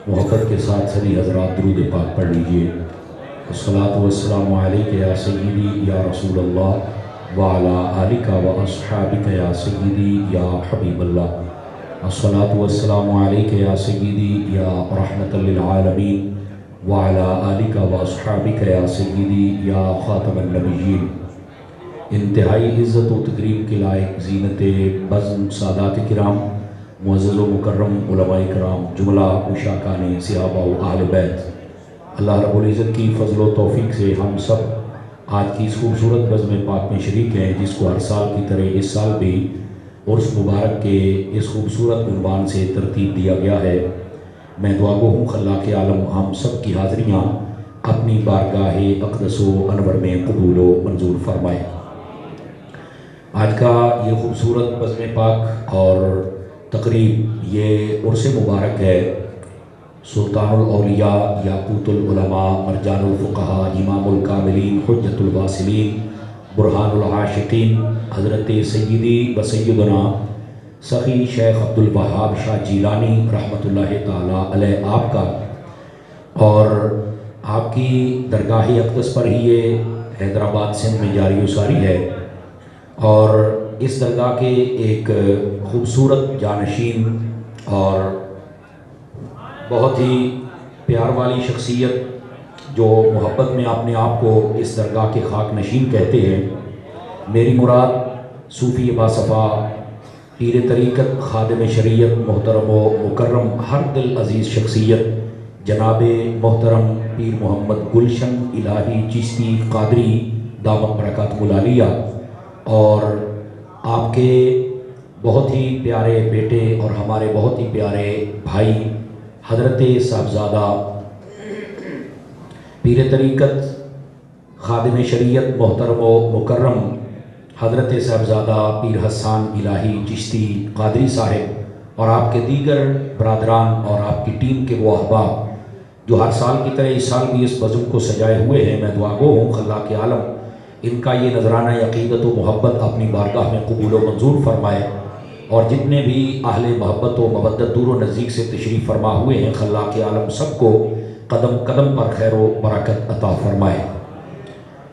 محبت کے ساتھ سبھی حضرات درود پاک پڑھ لیجئے۔ الصلاۃ والسلام علیک یا سیدی یا رسول اللہ وعلی آلک و اصحابک یا سیدی یا حبیب اللہ۔ الصلاۃ والسلام علیک یا سیدی یا رحمت للعالمین وعلی آلک و اصحابک یا سیدی یا خاتم النبیین۔ انتہائی عزت و تکریم کے لائق زینت بزم سادات کرام، معزز و مکرم علماء کرام، جملہ عشاقان صحابہ و اہل بیت، اللہ رب العزت کی فضل و توفیق سے ہم سب آج کی اس خوبصورت بزم پاک میں شریک ہیں، جس کو ہر سال کی طرح اس سال بھی عرس مبارک کے اس خوبصورت عنوان سے ترتیب دیا گیا ہے۔ میں دعا گو ہوں خلاق عالم ہم سب کی حاضریاں اپنی بارگاہ اقدس و انور میں قبول و منظور فرمائے۔ آج کا یہ خوبصورت بزم پاک اور تقریب یہ عرس مبارک ہے سلطان الاولیاء یاقوت العلماء مرجان الفقہاء امام الکاملین حجت الواصلین برہان العاشقین حضرت سیدی و سیدنا سخی شیخ عبدالوہاب شاہ جیلانی رحمۃ اللہ تعالی علیہ آپ کا، اور آپ کی درگاہ اقدس پر ہی یہ حیدرآباد سندھ میں جاری و ساری ہے، اور اس درگاہ کے ایک خوبصورت جانشین اور بہت ہی پیار والی شخصیت جو محبت میں اپنے آپ کو اس درگاہ کے خاک نشین کہتے ہیں، میری مراد صوفی باصفا پیر طریقت خادم شریعت محترم و مکرم ہر دل عزیز شخصیت جناب محترم پیر محمد گلشن الہی چشتی قادری دامت برکاتہ العالیہ، اور آپ کے بہت ہی پیارے بیٹے اور ہمارے بہت ہی پیارے بھائی حضرت صاحبزادہ پیر طریقت خادم شریعت محترم و مکرم حضرت صاحبزادہ پیر حسان الہی چشتی قادری صاحب، اور آپ کے دیگر برادران اور آپ کی ٹیم کے وہ احباب جو ہر سال کی طرح اس سال بھی اس بزم کو سجائے ہوئے ہیں، میں دعا گو ہوں خلاق عالم ان کا یہ نذرانہ عقیدت و محبت اپنی بارگاہ میں قبول و منظور فرمائے، اور جتنے بھی اہل محبت و مودت دور و نزدیک سے تشریف فرما ہوئے ہیں خلاق عالم سب کو قدم قدم پر خیر و برکت عطا فرمائے۔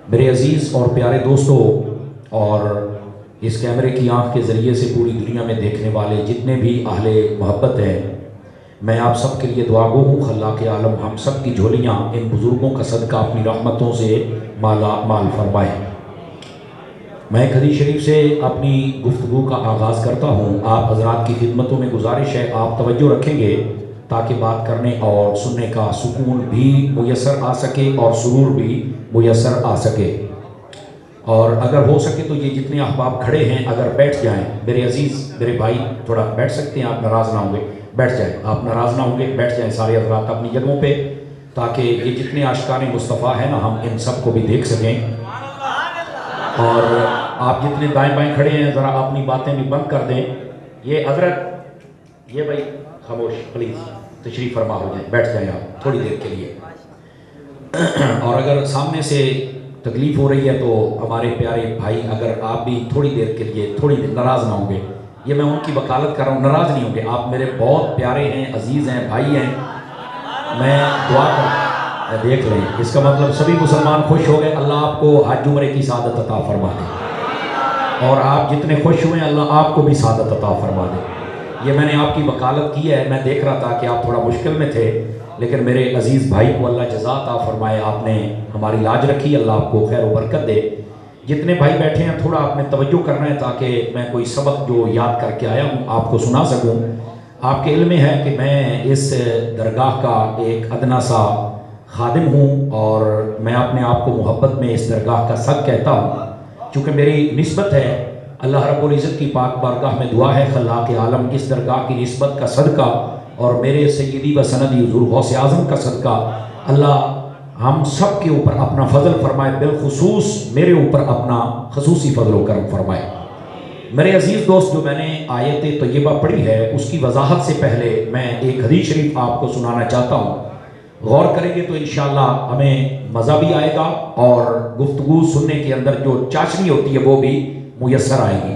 میرے عزیز اور پیارے دوستو، اور اس کیمرے کی آنکھ کے ذریعے سے پوری دنیا میں دیکھنے والے جتنے بھی اہل محبت ہیں، میں آپ سب کے لیے دعا گو ہوں خلاق عالم ہم سب کی جھولیاں ان بزرگوں کا صدقہ اپنی رحمتوں سے مالا مال فرمائے۔ میں ایک حدیث شریف سے اپنی گفتگو کا آغاز کرتا ہوں۔ آپ حضرات کی خدمتوں میں گزارش ہے آپ توجہ رکھیں گے تاکہ بات کرنے اور سننے کا سکون بھی میسر آ سکے اور سرور بھی میسر آ سکے، اور اگر ہو سکے تو یہ جتنے احباب کھڑے ہیں اگر بیٹھ جائیں، میرے عزیز میرے بھائی تھوڑا بیٹھ سکتے ہیں، آپ ناراض نہ ہوں گے، بیٹھ جائیں، آپ ناراض نہ ہوں گے، بیٹھ جائیں سارے حضرات اپنی جگہوں پہ، تاکہ یہ جتنے عاشقان مصطفیٰ ہیں نا ہم ان سب کو بھی دیکھ سکیں۔ اور آپ جتنے دائیں بائیں کھڑے ہیں ذرا اپنی باتیں بھی بند کر دیں۔ یہ حضرت یہ بھائی خاموش پلیز تشریف فرما ہو جائیں، بیٹھ جائیں آپ تھوڑی دیر کے لیے، اور اگر سامنے سے تکلیف ہو رہی ہے تو ہمارے پیارے بھائی اگر آپ بھی تھوڑی دیر کے لیے تھوڑی دیر ناراض نہ ہوں گے، یہ میں ان کی وکالت کر رہا ہوں، ناراض نہیں ہوں گے، آپ میرے بہت پیارے ہیں، عزیز ہیں، بھائی ہیں، میں دعا کر دیکھ لیں، اس کا مطلب سبھی مسلمان خوش ہو گئے، اللہ آپ کو حج عمرے کی سعادت عطا فرما دے، اور آپ جتنے خوش ہوئے اللہ آپ کو بھی سعادت عطا فرما دے۔ یہ میں نے آپ کی وکالت کی ہے، میں دیکھ رہا تھا کہ آپ تھوڑا مشکل میں تھے، لیکن میرے عزیز بھائی کو اللہ جزا عطا فرمائے، آپ نے ہماری لاج رکھی، اللہ آپ کو خیر و برکت دے۔ جتنے بھائی بیٹھے ہیں تھوڑا آپ نے توجہ کرنا ہے تاکہ میں کوئی سبق جو یاد کر کے آیا ہوں آپ کو سنا سکوں۔ آپ کے علم میں ہے کہ میں اس درگاہ کا ایک ادنا سا خادم ہوں، اور میں اپنے آپ کو محبت میں اس درگاہ کا سگ کہتا ہوں، چونکہ میری نسبت ہے اللہ رب العزت کی پاک بارگاہ میں دعا ہے خلاق عالم اس درگاہ کی نسبت کا صدقہ اور میرے سیدی و سندی حضور غوث اعظم کا صدقہ اللہ ہم سب کے اوپر اپنا فضل فرمائے، بالخصوص میرے اوپر اپنا خصوصی فضل و کرم فرمائے۔ میرے عزیز دوست، جو میں نے آیت طیبہ پڑھی ہے اس کی وضاحت سے پہلے میں ایک حدیث شریف آپ کو سنانا چاہتا ہوں، غور کریں گے تو انشاءاللہ ہمیں مزہ بھی آئے گا اور گفتگو سننے کے اندر جو چاشنی ہوتی ہے وہ بھی میسر آئے گی۔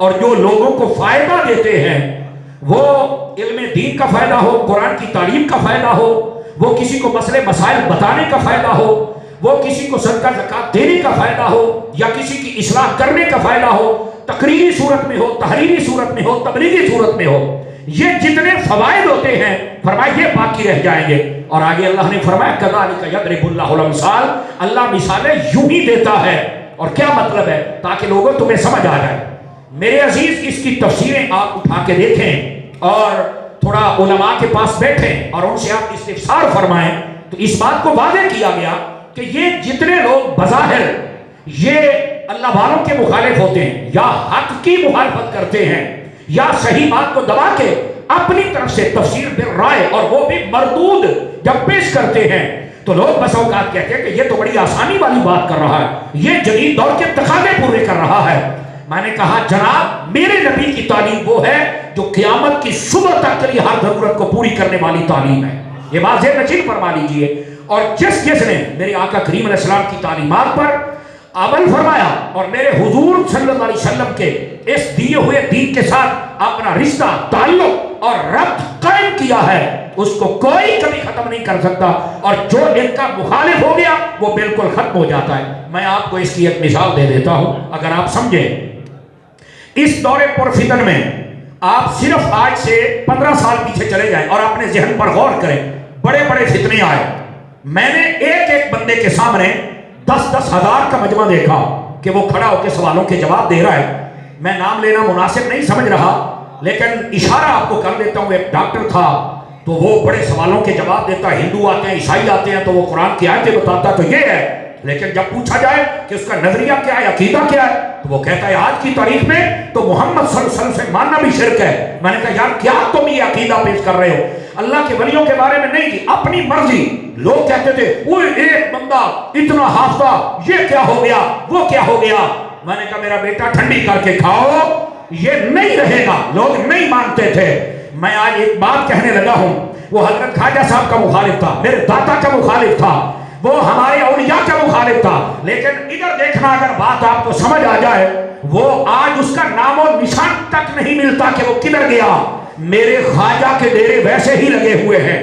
اور جو لوگوں کو فائدہ دیتے ہیں، وہ علم دین کا فائدہ ہو، قرآن کی تعلیم کا فائدہ ہو، وہ کسی کو مسئلے مسائل بتانے کا فائدہ ہو، وہ کسی کو صدقہ زکات دینے کا فائدہ ہو، یا کسی کی اصلاح کرنے کا فائدہ ہو، تقریری صورت میں ہو، تحریری صورت میں ہو، تبلیغی صورت میں ہو، یہ جتنے فوائد ہوتے ہیں فرمایا یہ باقی رہ جائیں گے۔ اور آگے اللہ نے فرمایا کذالک یضرب اللہ الامثال، اللہ مثالیں یوں ہی دیتا ہے۔ اور کیا مطلب ہے؟ تاکہ لوگوں تمہیں سمجھ آ جائے۔ میرے عزیز، اس کی تفسیریں آپ اٹھا کے دیکھیں اور تھوڑا علماء کے پاس بیٹھیں اور ان سے آپ استفسار فرمائیں، تو اس بات کو واضح کیا گیا کہ یہ جتنے لوگ بظاہر یہ اللہ والوں کے مخالف ہوتے ہیں، یا حق کی مخالفت کرتے ہیں، یا صحیح بات کو دبا کے اپنی طرف سے تفسیر بالرائے اور وہ بھی مردود جب پیش کرتے ہیں، تو لوگ بس اوقات کہتے ہیں کہ یہ تو بڑی آسانی والی بات کر رہا ہے، یہ جدید دور کے تقاضے پورے کر رہا ہے۔ میں نے کہا جناب، میرے نبی کی تعلیم وہ ہے جو قیامت کی صبح تک کے لیے ہر ضرورت کو پوری کرنے والی تعلیم ہے۔ یہ بات ذہن نشین فرما لیجئے۔ اور جس نے میرے آقا کریم علیہ السلام کی تعلیمات پر عمل فرمایا اور میرے حضور صلی اللہ علیہ وسلم کے اس دیے ہوئے دین کے ساتھ اپنا رشتہ، تعلق اور ربط قائم کیا ہے، اس کو کوئی کبھی ختم نہیں کر سکتا، اور جو ان کا مخالف ہو گیا وہ بالکل ختم ہو جاتا ہے۔ میں آپ کو اس کی ایک مثال دے دیتا ہوں اگر آپ سمجھیں۔ اس دور پرفتن میں آپ صرف آج سے 15 سال پیچھے چلے جائیں اور اپنے ذہن پر غور کریں، بڑے بڑے فتنے آئے۔ میں نے ایک ایک بندے کے سامنے 10-10 ہزار کا مجمع دیکھا کہ وہ کھڑا ہو کے سوالوں کے جواب دے رہا ہے۔ میں نام لینا مناسب نہیں سمجھ رہا، لیکن اشارہ آپ کو کر دیتا ہوں۔ ایک ڈاکٹر تھا تو وہ بڑے سوالوں کے جواب دیتا، ہندو آتے ہیں، عیسائی آتے ہیں تو وہ قرآن کی آیتیں بتاتا تو یہ ہے، لیکن جب پوچھا جائے کہ اس کا نظریہ کیا ہے، عقیدہ کیا ہے، تو وہ کہتا ہے آج کی تاریخ میں تو محمد صلی اللہ علیہ وسلم سے ماننا بھی شرک ہے۔ میں نے کہا یار کیا تم یہ عقیدہ پیش کر رہے ہو؟ اللہ کے ولیوں کے بارے میں نہیں، اپنی مرضی۔ لوگ کہتے تھے وہ ایک بندہ اتنا حافظہ، یہ کیا ہو گیا، وہ کیا ہو گیا۔ میں نے کہا میرا بیٹا ٹھنڈی کر کے کھاؤ، یہ نہیں رہے گا۔ لوگ نہیں مانتے تھے۔ میں آج ایک بات کہنے لگا ہوں، وہ حضرت خواجہ صاحب کا مخالف تھا، میرے داتا کا مخالف تھا، وہ ہمارے اولیاء کا مخالف تھا، لیکن ادھر دیکھنا اگر بات آپ کو سمجھ آ جائے، وہ آج اس کا نام و نشان تک نہیں ملتا کہ وہ کدھر گیا۔ میرے خواجہ کے ڈیرے ویسے ہی لگے ہوئے ہیں،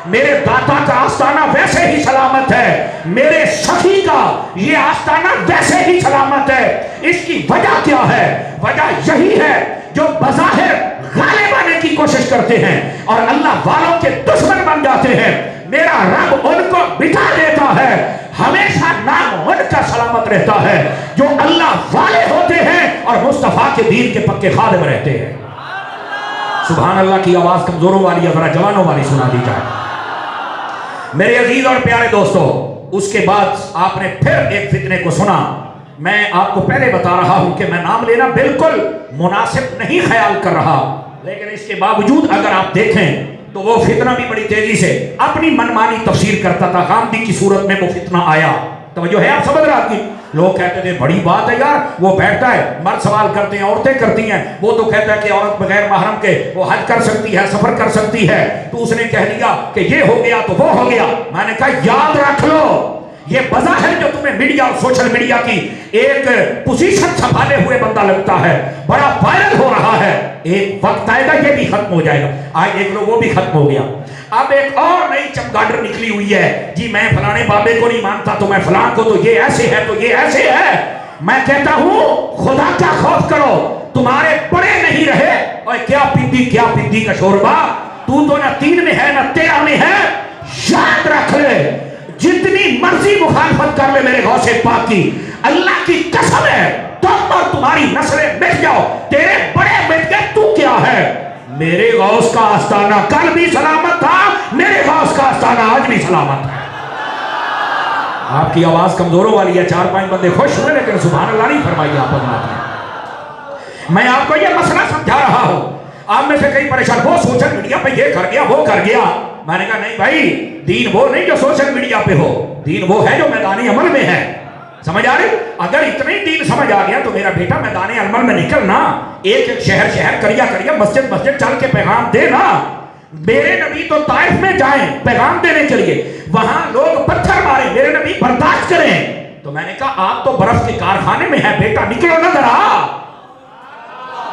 میرے داتا کا آستانہ ویسے ہی سلامت ہے، میرے سخی کا یہ آستانہ ویسے ہی سلامت ہے۔ اس کی وجہ کیا ہے؟ وجہ یہی ہے جو بظاہر غالب آنے کی کوشش کرتے ہیں اور اللہ والوں کے دشمن بن جاتے ہیں، میرا رب ان کو بٹھا دیتا ہے۔ ہمیشہ نام ان کا سلامت رہتا ہے جو اللہ والے ہوتے ہیں اور مصطفیٰ کے دین کے پکے خادم رہتے ہیں۔ سبحان اللہ کی آواز کمزوروں والی، ذرا جوانوں والی سنا دی جائے۔ میرے عزیز اور پیارے دوستو، اس کے بعد آپ نے پھر ایک فتنے کو سنا۔ میں آپ کو پہلے بتا رہا ہوں کہ میں نام لینا بالکل مناسب نہیں خیال کر رہا، لیکن اس کے باوجود اگر آپ دیکھیں تو وہ فتنہ بھی بڑی تیزی سے اپنی منمانی تفسیر کرتا تھا۔ غامدی کی صورت میں وہ فتنہ آیا، توجہ ہے آپ سمجھ رہا کی؟ لوگ کہتے تھے بڑی بات ہے یار، وہ بیٹھتا ہے، مرد سوال کرتے ہیں، عورتیں کرتی ہیں، وہ تو کہتا ہے کہ عورت بغیر محرم کے وہ حج کر سکتی ہے، سفر کر سکتی ہے، تو اس نے کہہ دیا کہ یہ ہو گیا تو وہ ہو گیا۔ میں نے کہا یاد رکھ لو، یہ بظاہر جو تمہیں میڈیا اور سوشل میڈیا کی ایک پوزیشن سنبھالے ہوئے بندہ لگتا ہے، بڑا وائرل ہو رہا ہے، ایک وقت آئے گا یہ بھی ختم ہو جائے گا۔ آج دیکھ لو وہ بھی ختم ہو گیا۔ اب ایک اور نئی چمگادڑ نکلی ہوئی ہے، جی میں فلانے بابے کو نہیں مانتا تو میں فلان کو، تو یہ ایسے ہے تو یہ ایسے ہے۔ میں کہتا ہوں خدا کا خوف کرو، تمہارے بڑے نہیں رہے۔ اور کیا پندی کا شوربا، تو نہ 3 میں ہے نہ 13 میں ہے۔ یاد رکھ لے، جتنی مرضی مخالفت کر لے میرے غوث پاک کی، اللہ کی قسم ہے تم اور تمہاری نسلیں مٹ جاؤ، تیرے بڑے مٹ گئے، تو کیا ہے؟ میرے غوث کا آستانہ کل بھی سلامت تھا، میرے غوث کا آستانہ آج بھی سلامت ہے۔ آپ کی آواز کمزوروں والی ہے، 4-5 بندے خوش ہوئے لیکن سبحان اللہ نہیں فرمائی آپ نے۔ میں آپ کو یہ مسئلہ سمجھا رہا ہوں، آپ میں سے کئی پریشان، وہ سوشل میڈیا پہ یہ کر گیا وہ کر گیا۔ میں نے کہا نہیں بھائی، دین وہ نہیں جو سوشل میڈیا پہ ہو، دین وہ ہے جو میدان عمل میں ہے۔ سمجھ آ رہی؟ اگر اتنی دین سمجھ آ گیا تو میرا بیٹا میدان عمل میں نکلنا، ایک ایک شہر کریا مسجد چل کے پیغام دینا۔ میرے نبی تو طائف میں جائیں پیغام دینے کے لیے، وہاں لوگ پتھر مارے، میرے نبی برداشت کریں۔ تو میں نے کہا آپ تو برف کے کارخانے میں ہے بیٹا، نکلو نہ ذرا۔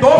2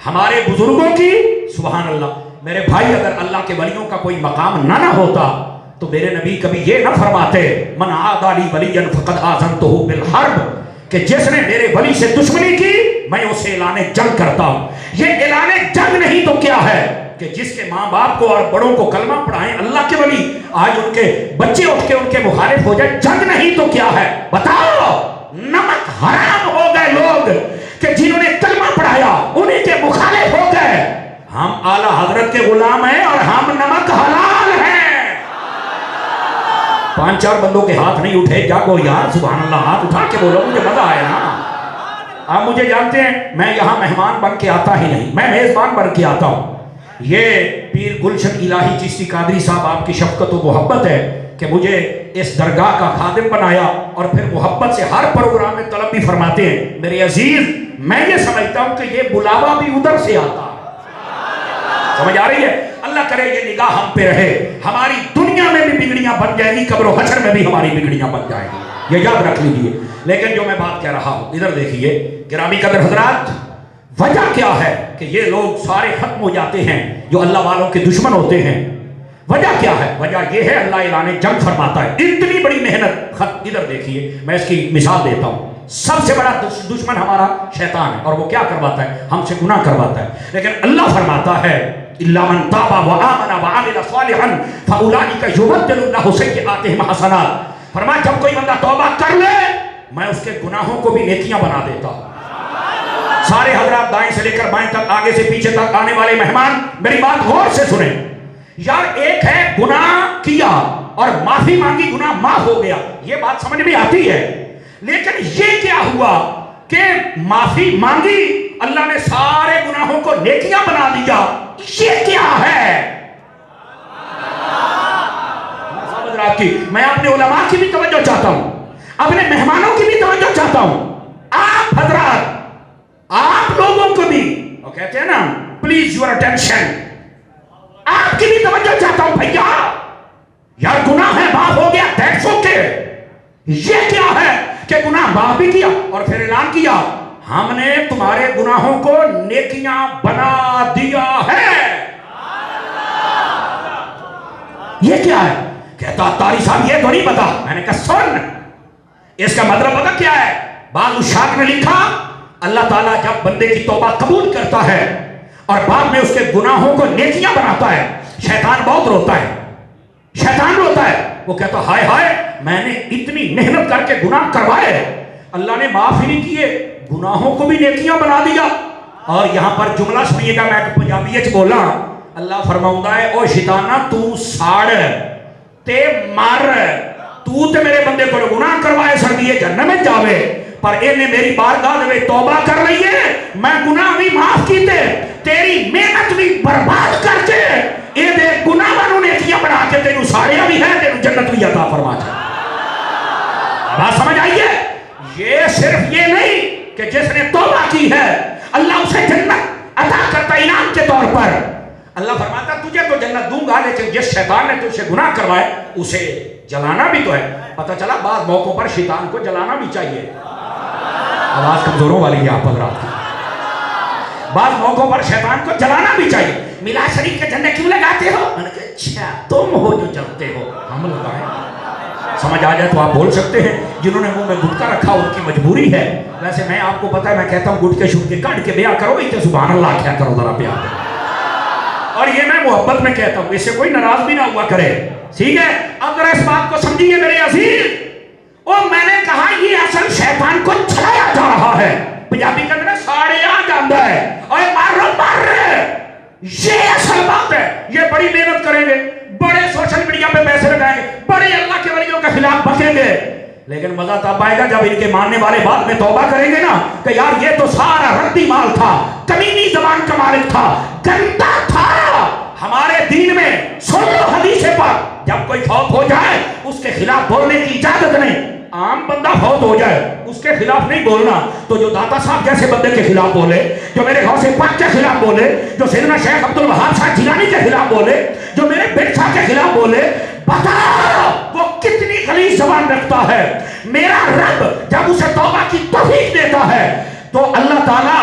ہمارے بزرگوں کی. سبحان اللہ. میرے بھائی اگر اللہ کے ولیوں کا کوئی مقام نہ ہوتا تو میرے نبی کبھی یہ نہ فرماتے من عادی لی ولیا فقد آذنتہ بالحرب، کہ جس نے میرے ولی سے دشمنی کی میں اسے اعلان جنگ کرتا ہوں. یہ اعلان جنگ نہیں تو کیا ہے کہ جس کے ماں باپ کو اور بڑوں کو کلمہ پڑھائیں اللہ کے ولی، آج ان کے بچے اٹھ کے ان کے مخالف ہو جائے، جنگ نہیں تو کیا ہے؟ بتاؤ. نمک حرام ہو گئے لوگ کہ جنہوں نے کلمہ پڑھایا انہیں کے مخالف ہو گئے. ہم اعلیٰ حضرت کے غلام ہیں اور ہم نمک حلال ہیں. 5-4 بندوں کے ہاتھ نہیں اٹھے، جاگو یار. سبحان اللہ. ہاتھ اٹھا کے بولو، مجھے مزہ آیا نا. آپ مجھے جانتے ہیں میں یہاں مہمان بن کے آتا ہی نہیں، میں میزبان بن کے آتا ہوں. یہ پیر گلشن الہی چشتی قادری صاحب آپ کی شفقت و محبت ہے کہ مجھے اس درگاہ کا خادم بنایا اور پھر محبت سے ہر پروگرام میں طلب بھی فرماتے ہیں. میرے عزیز میں یہ سمجھتا ہوں کہ یہ بلاوا بھی ادھر سے آتا ہے. سمجھ آ رہی ہے؟ اللہ کرے یہ نگاہ ہم پہ رہے، ہماری دنیا میں بھی بگڑیاں بن جائیں گی، قبر و حشر میں بھی ہماری بگڑیاں بن جائیں گی، یہ یاد رکھ لیجئے. لیکن جو میں بات کہہ رہا ہوں ادھر دیکھیے گرامی قدر حضرات، وجہ کیا ہے کہ یہ لوگ سارے ختم ہو جاتے ہیں جو اللہ والوں کے دشمن ہوتے ہیں؟ وجہ کیا ہے؟ وجہ یہ ہے اللہ اعلان جنگ فرماتا ہے. اتنی بڑی محنت خط. ادھر دیکھیے میں اس کی مثال دیتا ہوں. سب سے بڑا دشمن ہمارا شیطان ہے، اور وہ کیا کرواتا ہے؟ ہم سے گناہ کرواتا ہے. لیکن اللہ فرماتا ہے الا من تاب وآمن وعمل صالحا فاولئک یبدل اللہ سیئاتہم حسنات. فرمایا جب کوئی بندہ توبہ کر لے میں اس کے گناہوں کو بھی نیکیاں بنا دیتا ہوں. سارے حضرات دائیں سے لے کر بائیں تک، آگے سے پیچھے تک آنے والے مہمان میری بات غور سے سنیں. یار ایک ہے گناہ کیا اور معافی مانگی، گناہ معاف ہو گیا، یہ بات سمجھ میں آتی ہے. لیکن یہ کیا ہوا کہ معافی مانگی، اللہ نے سارے گناہوں کو نیکیاں بنا دیا، یہ کیا ہے؟ میں اپنے علماء کی بھی توجہ چاہتا ہوں، اپنے مہمانوں کی بھی توجہ چاہتا ہوں، آپ حضرات آپ لوگوں کو بھی، وہ کہتے ہیں نا پلیز یور اٹینشن، آپ کی بھی توجہ چاہتا ہوں. بھیا یار گناہ ہے معاف ہو گیا، دیٹس اوکے. یہ کیا ہے کہ گناہ معاف بھی کیا اور پھر اعلان کیا ہم نے تمہارے گناہوں کو نیکیاں بنا دیا ہے. یہ کیا ہے؟ کہتا تاری صاحب یہ تو نہیں پتا. میں نے کہا سن، اس کا مطلب پتا کیا ہے؟ بعض اشاعت نے لکھا اللہ تعالیٰ جب بندے کی توبہ قبول کرتا ہے اور بعد میں اس کے گناہوں کو نیکیاں بناتا ہے، شیطان بہت روتا ہے. شیطان روتا ہے، وہ کہتا ہائے ہائے میں نے اتنی محنت کر کے گناہ کروائے، اللہ نے معاف ہی نہیں کیے، گناہوں کو بھی نیکیاں بنا دیا. اور یہاں پر جملہ سنیے گا، میں پنجابی چ بولا. اللہ فرماؤں ہے او شیطانہ تو ساڑ تے مر، تو تے میرے بندے کو گناہ کروائے سردیے جہنم میں جاوے، پر انہیں میری بارگاہ میں توبہ کر لئیے، میں گناہ بھی معاف کیتے، تیری محنت بھی برباد کر کے اے دے گناہ بانوں نے کیا بنا کے تینو ساڑیا بھی ہے، تینو جنت بھی عطا فرما چھے. بات سمجھ آئیے؟ یہ صرف یہ نہیں کہ جس نے توبہ کی ہے اللہ اسے جنت عطا کرتا انعام کے طور پر. اللہ فرماتا تجھے تو جنت دوں گا، لیکن جس شیطان نے تجھ سے گناہ کروائے اسے جلانا بھی تو ہے. پتہ چلا بعض موقعوں پر شیطان کو جلانا بھی چاہیے. آواز کمزوروں والی ہے آپ حضرات کی. بعض موقعوں پر شیطان کو جلانا بھی چاہیے. میلاد شریف کے جھنڈے کیوں لگاتے ہو؟ میں نے کہا اچھا تم ہو جو جلتے ہو، ہم لگائیں. سمجھ آ جائے تو آپ بول سکتے ہیں. جنہوں نے منہ میں گٹکا رکھا ان کی مجبوری ہے. ویسے میں آپ کو پتا ہے میں کہتا ہوں گٹکے شٹکے کاٹ کے بیعہ کرو، اسے سبحان اللہ کیا کرو ذرا پیار کرو. اور یہ میں محبت میں کہتا ہوں، اس سے کوئی ناراض بھی نہ ہوا کرے. ٹھیک ہے؟ اب ذرا اس بات کو سمجھیے میرے عزیز. اور میں نے کہا یہ اصل شیطان کو چھلایا جا رہا ہے. پنجابی کے اندر ساڑے آ جاندہ ہے اور مار رہے. یہ اصل بات ہے. یہ بڑی محنت کریں گے، بڑے سوشل میڈیا پہ پیسے لگائیں گے، بڑے اللہ کے ولیوں کے خلاف بکیں گے، لیکن مزہ تب آئے گا جب ان کے ماننے والے بعد میں توبہ کریں گے نا کہ یار یہ تو سارا ردی مال تھا، کمینی زبان کا مالک تھا، گندا تھا. ہمارے دین میں سن لو حدیث پاک، جب کوئی فوت ہو جائے اس کے خلاف بولنے کی اجازت نہیں. عام بندہ فوت ہو جائے اس کے خلاف نہیں بولنا، تو جو داتا صاحب جیسے بندے کے خلاف بولے، جو میرے غوث پاک کے خلاف بولے، جو سیدنا شیخ عبدالوہاب صاحب جیلانی کے خلاف بولے، جو میرے بیٹا صاحب کے خلاف بولے، بتا وہ کتنی غلیظ زبان رکھتا ہے. میرا رب جب اسے توبہ کی توفیق دیتا ہے تو اللہ تعالیٰ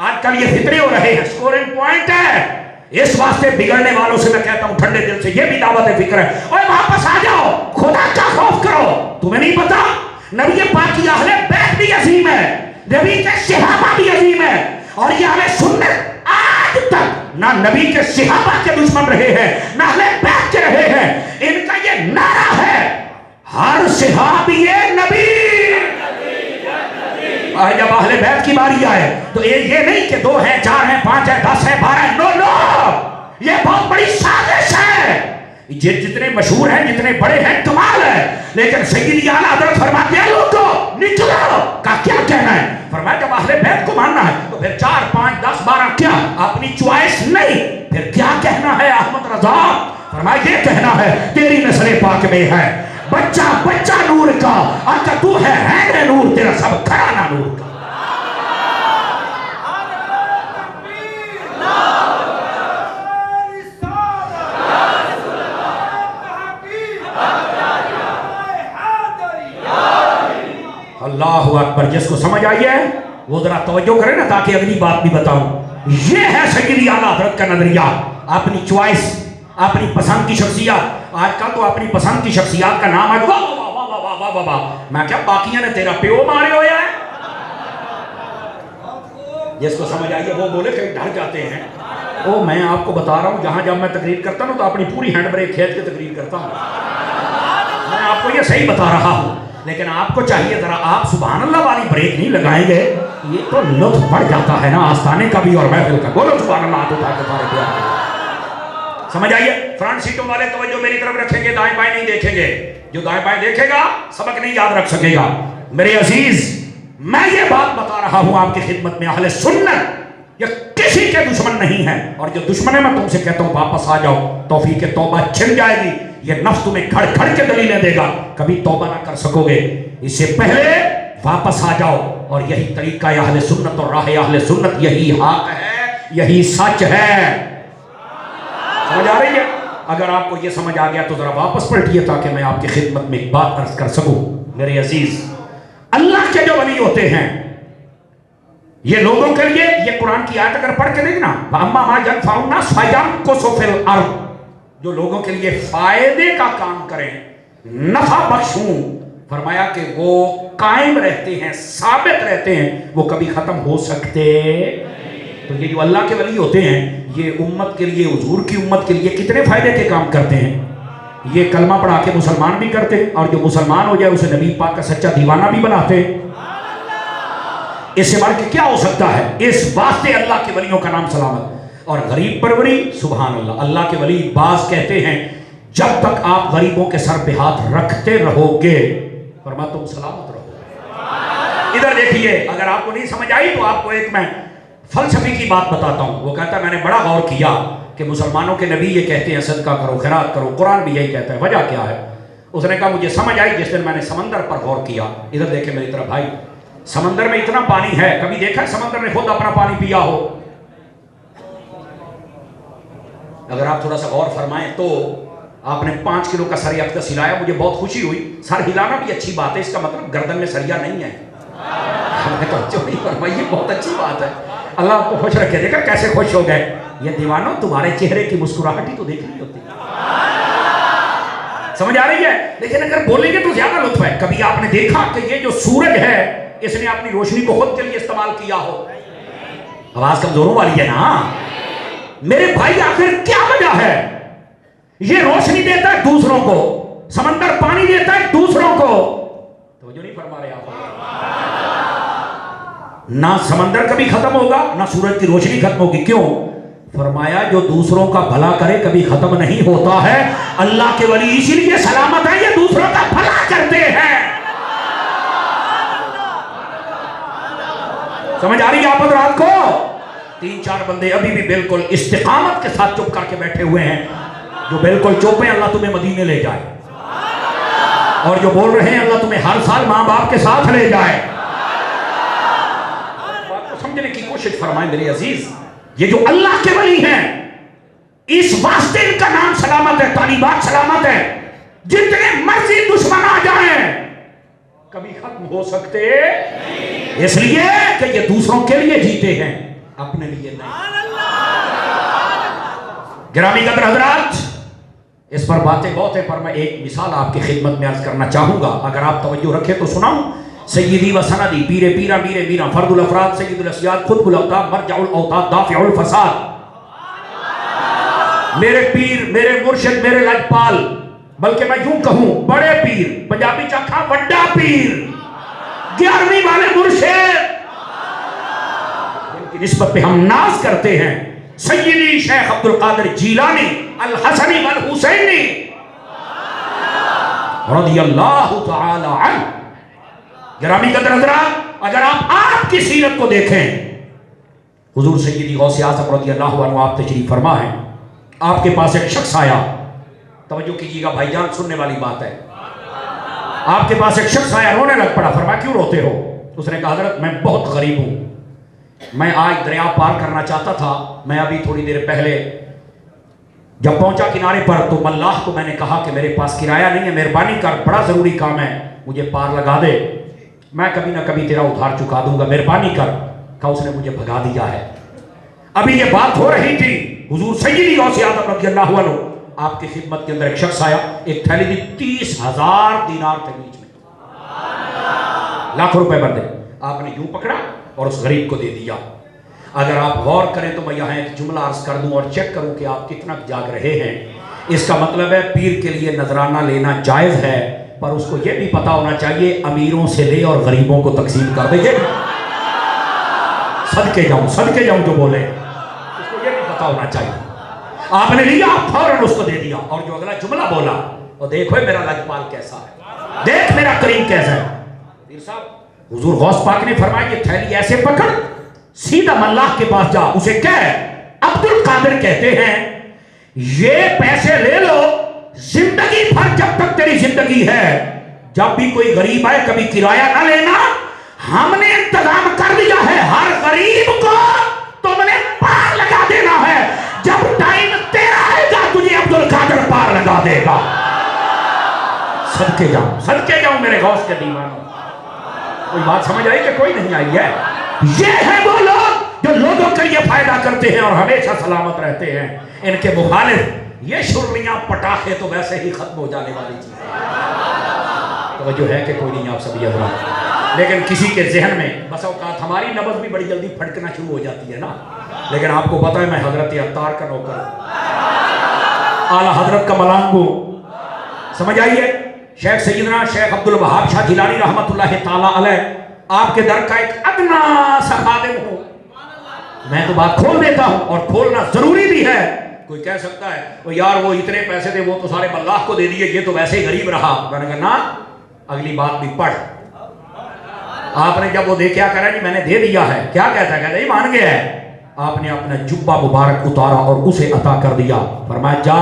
آج کل یہ فطرے ہو رہے ہیں، سکورنگ پوائنٹ ہے. اس واسطے بگڑنے والوں سے میں کہتا ہوں ٹھنڈے دل سے، یہ بھی دعوت فکر ہے. اور واپس آ جاؤ، خدا کا خوف کرو. تمہیں نہیں پتا نبی پاک کی اہل بیت بھی عظیم ہے، نبی کے صحابہ بھی عظیم ہے، اور یہ اہل سنت آج تک نہ نبی کے صحابہ کے دشمن رہے ہیں نہ اہل بیت کے رہے ہیں. ان کا یہ نعرہ ہے ہر صحابی نبی. اور جب اہل بیت کی باری آئے تو یہ نہیں کہ 2 ہیں 4 ہیں 5 ہیں 10 ہیں 12 ہیں. نو، یہ بہت بڑی سازش ہے. جتنے مشہور ہیں جتنے بڑے ہیں کمال ہے، لیکن سیدی اعلیٰ حضرت فرماتے ہیں لوگوں نکلو کا کیا کہنا ہے. فرمایا جب اہل بیت کو ماننا ہے تو پھر 4 5 10 12 کیا اپنی چوائس نہیں، پھر کیا کہنا ہے احمد رضا؟ فرمایا یہ کہنا ہے تیری نسل پاک میں ہے بچہ نور کا، اگر تو ہے نور، تیرا سب گھرانہ نور کا. اللہ اکبر. جس کو سمجھ آئی ہے وہ ذرا توجہ کرے نا تاکہ اگلی بات بھی بتاؤں. یہ ہے سیدی اعلیٰ حضرت کا نظریہ. اپنی چوائس، اپنی پسند کی شخصیت. آج کل تو اپنی پسند کی شخصیات کا نام ہے واہ واہ واہ واہ واہ واہ واہ. میں کیا باقیاں نے تیرا پیو مارے ہویا ہے. جس کو سمجھ آئی ہے وہ بولے کہ ڈر جاتے ہیں. او میں آپ کو بتا رہا ہوں جہاں جب میں تقریر کرتا ہوں تو اپنی پوری ہینڈ بریک کھینچ کے تقریر کرتا ہوں. میں آپ کو یہ صحیح بتا رہا ہوں، لیکن آپ کو چاہیے ذرا آپ سبحان اللہ والی بریک نہیں لگائیں گے. یہ تو لطف بڑھ جاتا ہے نا آستانے کا بھی اور محفل کا. بولو سبحان اللہ. ہاتھ اٹھا کے سارے پیار سمجھ آئیے. فرنٹ سیٹوں والے توجہ میری طرف رکھیں گے، دائیں بائیں نہیں دیکھیں گے. جو دائیں بائیں دیکھے گا سبق نہیں یاد رکھ سکے گا. میرے عزیز میں یہ بات بتا رہا ہوں آپ کی خدمت میں، اہل سنت یہ کسی کے دشمن نہیں ہے، اور جو دشمن ہے میں تم سے کہتا ہوں واپس آ جاؤ. توفیق توبہ چھن جائے گی. یہ نفس تمہیں کھڑ کھڑ کے دلیلیں دے گا، کبھی توبہ نہ کر سکو گے. اس سے پہلے واپس آ جاؤ. اور یہی طریقہ اہل سنت اور راہ اہل سنت، یہی حق ہے، یہی سچ ہے. سمجھ آ رہی ہے؟ اگر آپ کو یہ سمجھ آ گیا تو ذرا واپس پلٹیے تاکہ میں آپ کی خدمت میں ایک بات عرض کر سکوں. میرے عزیز اللہ کے جو ولی ہوتے ہیں یہ لوگوں کے لیے، یہ قرآن کی آیت اگر پڑھ کے دیکھنا اما ما ينفع الناس فيمكث في الارض، جو لوگوں کے لیے فائدے کا کام کریں، نفع بخشوں، فرمایا کہ وہ قائم رہتے ہیں، ثابت رہتے ہیں، وہ کبھی ختم ہو سکتے. تو یہ جو اللہ کے ولی ہوتے ہیں یہ امت کے لیے، حضور کی امت کے لیے کتنے فائدے کے کام کرتے ہیں. یہ کلمہ پڑھا کے مسلمان بھی کرتے، اور جو مسلمان ہو جائے اسے نبی پاک کا سچا دیوانہ بھی بناتے. اس سے بڑھ کے کیا ہو سکتا ہے؟ اس واسطے اللہ کے ولیوں کا نام سلامت. اور غریب پروری، سبحان اللہ، اللہ کے ولی بعض کہتے ہیں جب تک آپ غریبوں کے سر پہ ہاتھ رکھتے رہو گے فرمایا تم سلامت رہو گے. ادھر دیکھیے، اگر آپ کو نہیں سمجھ آئی تو آپ کو ایک میں فلسفی کی بات بتاتا ہوں. وہ کہتا ہے میں نے بڑا غور کیا کہ مسلمانوں کے نبی یہ کہتے ہیں صدقہ کرو، خیرات کرو، قرآن بھی یہی کہتا ہے، وجہ کیا ہے؟ اس نے کہا مجھے سمجھ آئی جس دن میں نے سمندر پر غور کیا. ادھر دیکھیں میری طرف بھائی، سمندر میں اتنا پانی ہے، کبھی دیکھا سمندر نے خود اپنا پانی پیا ہو؟ اگر آپ تھوڑا سا غور فرمائیں تو آپ نے 5 کلو کا سری اقدس ہلایا، مجھے بہت خوشی ہوئی. سر ہلانا بھی اچھی بات ہے، اس کا مطلب گردن میں سریا نہیں ہے. یہ بہت اچھی بات ہے. اللہ آپ کو خوش رکھے. دیکھا کیسے خوش ہو گئے. یہ دیوانوں تمہارے چہرے کی مسکراہٹ ہی تو دیکھنی ہوتی. سمجھ آ رہی ہے؟ لیکن اگر بولیں گے تو زیادہ لطف ہے. کبھی آپ نے دیکھا کہ یہ جو سورج ہے اس نے اپنی روشنی کو خود کے لیے استعمال کیا ہو؟ آواز کمزوروں والی ہے نا میرے بھائی. آخر کیا وجہ ہے؟ یہ روشنی دیتا ہے دوسروں کو، سمندر پانی دیتا ہے دوسروں کو. توجہ نہیں فرما رہے آپ؟ نہ سمندر کبھی ختم ہوگا نہ سورج کی روشنی ختم ہوگی. کیوں؟ فرمایا جو دوسروں کا بھلا کرے کبھی ختم نہیں ہوتا ہے. اللہ کے ولی اسی لیے سلامت ہے، یہ دوسروں کا بھلا کرتے ہیں. سمجھ آ رہی ہے آپ حضرات کو؟ 3-4 بندے ابھی بھی بالکل استقامت کے ساتھ چپ کر کے بیٹھے ہوئے ہیں، جو بالکل چپ ہیں اللہ تمہیں مدینے لے جائے، اور جو بول رہے ہیں اللہ تمہیں ہر سال ماں باپ کے ساتھ لے جائے. بات کو سمجھنے کی کوشش فرمائیں میرے عزیز. یہ جو اللہ کے ولی ہیں اس واسطے ان کا نام سلامت ہے، طالبات سلامت ہے. جتنے مرضی دشمن آ جائیں کبھی ختم ہو سکتے، اس لیے کہ یہ دوسروں کے لیے جیتے ہیں. اپنے لیے نہیں۔ گرامی قدر حضرات، اس پر باتیں بہت ہیں، پر میں ایک مثال آپ کی خدمت میں عرض کرنا چاہوں گا، اگر آپ توجہ رکھیں تو سناؤں۔ سیدی و سندی، پیر پیرا میر میرا، فرد الافراد سید الاسیاد، خطب الاوتاد، مرجع الاوتاد، دافع الفساد، میرے پیر، میرے مرشد، میرے لجپال، بلکہ میں یوں کہوں بڑے پیر، پنجابی چاکھا وڈا پیر، 11ویں والے مرشد، جن کی نسبت پہ ہم ناز کرتے ہیں، سیدی شیخ عبد القادر جیلانی الحسنی والحسینی رضی اللہ تعالی عنہ۔ گرامی قدر حضرات، اگر آپ کی سیرت کو دیکھیں، حضور سیدی غوث اعظم رضی اللہ عنہ آپ تشریف فرما ہے، آپ کے پاس ایک شخص آیا، توجہ کیجیے گا بھائی جان، سننے والی بات ہے، آپ کے پاس ایک شخص آیا، رونے لگ پڑا، فرمایا کیوں روتے ہو؟ اس نے کہا حضرت میں بہت غریب ہوں، میں آج دریا پار کرنا چاہتا تھا، میں ابھی تھوڑی دیر پہلے جب پہنچا کنارے پر تو ملاح کو میں نے کہا کہ میرے پاس کرایہ نہیں ہے، مہربانی کر، بڑا ضروری کام ہے، مجھے پار لگا دے، میں کبھی نہ کبھی تیرا ادھار چکا دوں گا، مہربانی کر۔ کہا اس نے مجھے بھگا دیا ہے۔ ابھی یہ بات ہو رہی تھی، حضور سیدی غوث اعظم رضی اللہ عنہ آپ کی خدمت کے اندر ایک شخص آیا، ایک تھیلی دی 30,000 دینار تھے بیچ میں، لاکھ روپے بندے، آپ نے یوں پکڑا اور اس غریب کو دے دیا۔ اگر آپ غور کریں تو میں یہاں ایک جملہ عرض کر دوں اور چیک کروں کہ آپ کتنا جاگ رہے ہیں، اس کا مطلب ہے پیر کے لیے نذرانہ لینا جائز ہے، پر اس کو یہ بھی پتا ہونا چاہیے امیروں سے لے اور غریبوں کو تقسیم کر دے۔ یہ صدقے جاؤں جو بولے، اس کو یہ بھی پتا ہونا چاہیے۔ آپ نے لیا، فوراً اس کو دے دیا، اور جو اگلا جملہ بولا، اور دیکھو میرا لجپال کیسا ہے، دیکھ میرا کریم کیسا ہے۔ پیر صاحب، حضور غوث پاک نے فرمایا یہ تھیلی ایسے پکڑ، سیدھا ملاح کے پاس جا، اسے کہہ عبد القادر کہتے ہیں یہ پیسے لے لو، زندگی بھر جب تک تیری زندگی ہے، جب بھی کوئی غریب آئے کبھی کرایہ نہ لینا، ہم نے انتظام کر دیا ہے، ہر غریب کو تم نے پار لگا دینا ہے، جب ٹائم تیرا آئے گا تجھے عبد القادر پار لگا دے گا۔ صدقے جاؤں میرے غوث کے دیوانوں۔ کوئی بات سمجھ آئی کہ کوئی نہیں آئی ہے؟ یہ ہے وہ لوگ جو لوگوں کے لیے فائدہ کرتے ہیں اور ہمیشہ سلامت رہتے ہیں، ان کے مخالف یہ شرلیاں پٹاخے تو ویسے ہی ختم ہو جانے والی چیز ہے۔ توجہ ہے کہ کوئی نہیں آپ سبھی حضرات؟ لیکن کسی کے ذہن میں بس اوقات ہماری نبض بھی بڑی جلدی پھٹکنا شروع ہو جاتی ہے نا، لیکن آپ کو پتا ہے میں حضرت عطار کا نوکر ہوں، اعلیٰ حضرت کا ملانگ ہوں، سمجھ آئیے؟ شیخ سیدنا شیخ عبد الوہاب شاہ جیلانی رحمت اللہ تعالیٰ علیہ آپ کے در کا ایک ادنا سا خادم ہوں، میں تو بات کھول دیتا ہوں اور کھولنا ضروری بھی ہے۔ کوئی کہہ سکتا ہے وہ یار وہ اتنے پیسے دے وہ تو سارے ملاح کو دے دیے، یہ تو ویسے ہی غریب رہا۔ میں نے کہا نا، اگلی بات بھی پڑھ۔ آپ نے جب وہ دیکھا کرا جی میں نے دے دیا ہے، کیا کہتا ہے؟ کہتا ہے مان گیا ہے۔ آپ نے اپنا جبہ مبارک اتارا اور اسے عطا کر دیا، فرمایا جا